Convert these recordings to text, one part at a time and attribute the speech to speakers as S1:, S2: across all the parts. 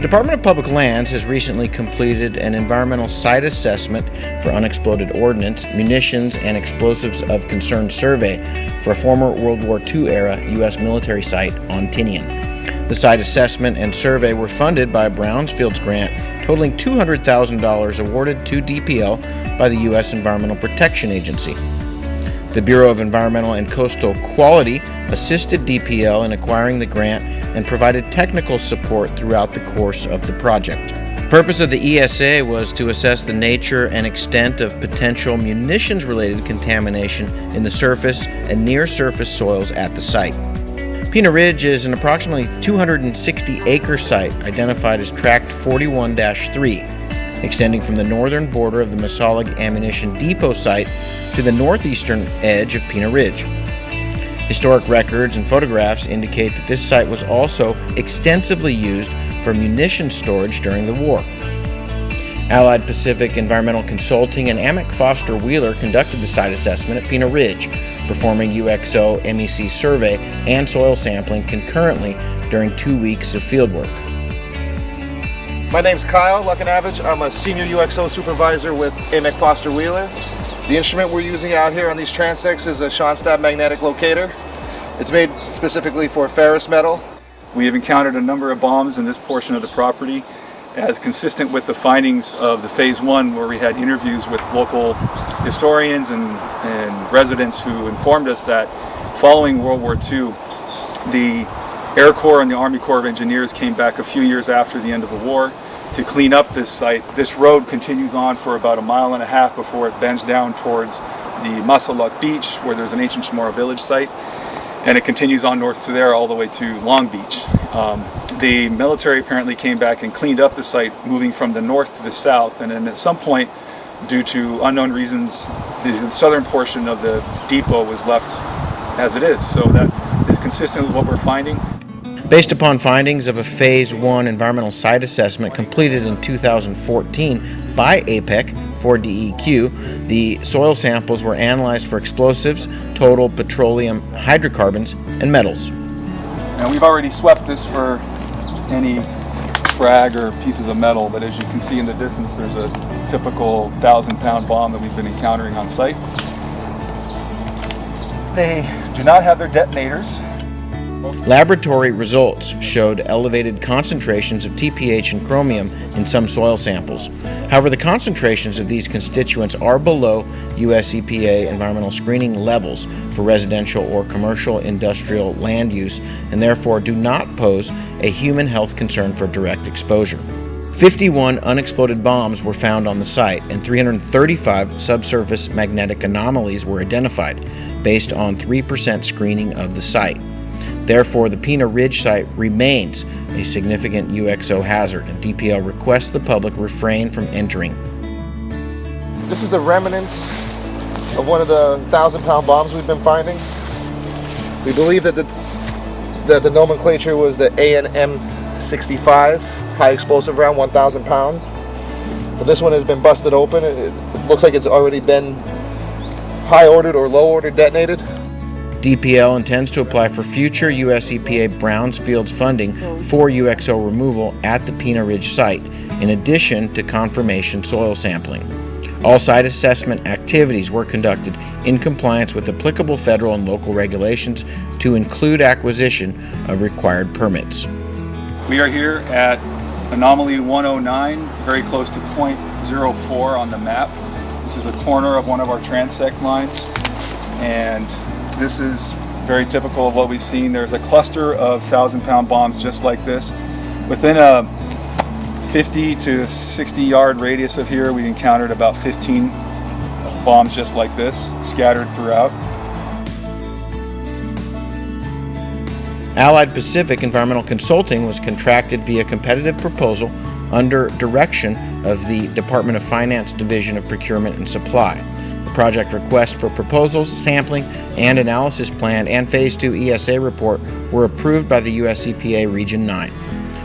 S1: Department of Public Lands has recently completed an environmental site assessment for unexploded ordnance, munitions, and explosives of concern survey for a former World War II era U.S. military site on Tinian. The site assessment and survey were funded by a Brownfields grant totaling $200,000 awarded to DPL by the U.S. Environmental Protection Agency. The Bureau of Environmental and Coastal Quality assisted DPL in acquiring the grant and provided technical support throughout the course of the project. The purpose of the ESA was to assess the nature and extent of potential munitions-related contamination in the surface and near-surface soils at the site. Pina Ridge is an approximately 260-acre site identified as Tract 41-3. Extending from the northern border of the Masalig Ammunition Depot site to the northeastern edge of Pina Ridge. Historic records and photographs indicate that this site was also extensively used for munitions storage during the war. Allied Pacific Environmental Consulting and Amick Foster Wheeler conducted the site assessment at Pina Ridge, performing UXO MEC survey and soil sampling concurrently during 2 weeks of fieldwork.
S2: My name's Kyle Luckenavage. I'm a senior UXO supervisor with Amick Foster Wheeler. The instrument we're using out here on these transects is a Schonstadt magnetic locator. It's made specifically for ferrous metal.
S3: We have encountered a number of bombs in this portion of the property, as consistent with the findings of the Phase 1, where we had interviews with local historians and residents who informed us that following World War II, the Air Corps and the Army Corps of Engineers came back a few years after the end of the war to clean up this site. This road continues on for about 1.5 miles before it bends down towards the Masaluk Beach, where there's an ancient Chamorro village site, and it continues on north through there all the way to Long Beach. The military apparently came back and cleaned up the site, moving from the north to the south, and then at some point, due to unknown reasons, the southern portion of the depot was left as it is. So that is consistent with what we're finding.
S1: Based upon findings of a Phase 1 environmental site assessment completed in 2014 by APEC for DEQ, the soil samples were analyzed for explosives, total petroleum hydrocarbons, and metals.
S3: And we've already swept this for any frag or pieces of metal, but as you can see in the distance, there's a typical 1,000-pound bomb that we've been encountering on site. They do not have their detonators.
S1: Laboratory results showed elevated concentrations of TPH and chromium in some soil samples. However, the concentrations of these constituents are below US EPA environmental screening levels for residential or commercial industrial land use and therefore do not pose a human health concern for direct exposure. 51 unexploded bombs were found on the site and 335 subsurface magnetic anomalies were identified based on 3% screening of the site. Therefore, the Pina Ridge site remains a significant UXO hazard, and DPL requests the public refrain from entering.
S2: This is the remnants of one of the 1,000-pound bombs we've been finding. We believe that the nomenclature was the ANM-65, high explosive round, 1,000 pounds. But this one has been busted open. It looks like it's already been high-ordered or low-ordered detonated.
S1: DPL intends to apply for future US EPA Brownfields funding for UXO removal at the Pina Ridge site, in addition to confirmation soil sampling. All site assessment activities were conducted in compliance with applicable federal and local regulations to include acquisition of required permits.
S3: We are here at anomaly 109, very close to .04 on the map. This is a corner of one of our transect lines, and this is very typical of what we've seen. There's a cluster of 1,000-pound bombs just like this. Within a 50 to 60 yard radius of here, we encountered about 15 bombs just like this, scattered throughout.
S1: Allied Pacific Environmental Consulting was contracted via competitive proposal under direction of the Department of Finance Division of Procurement and Supply. Project request for proposals, sampling, and analysis plan and Phase 2 ESA report were approved by the US EPA Region 9.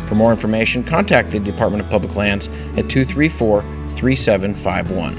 S1: For more information, contact the Department of Public Lands at 234-3751.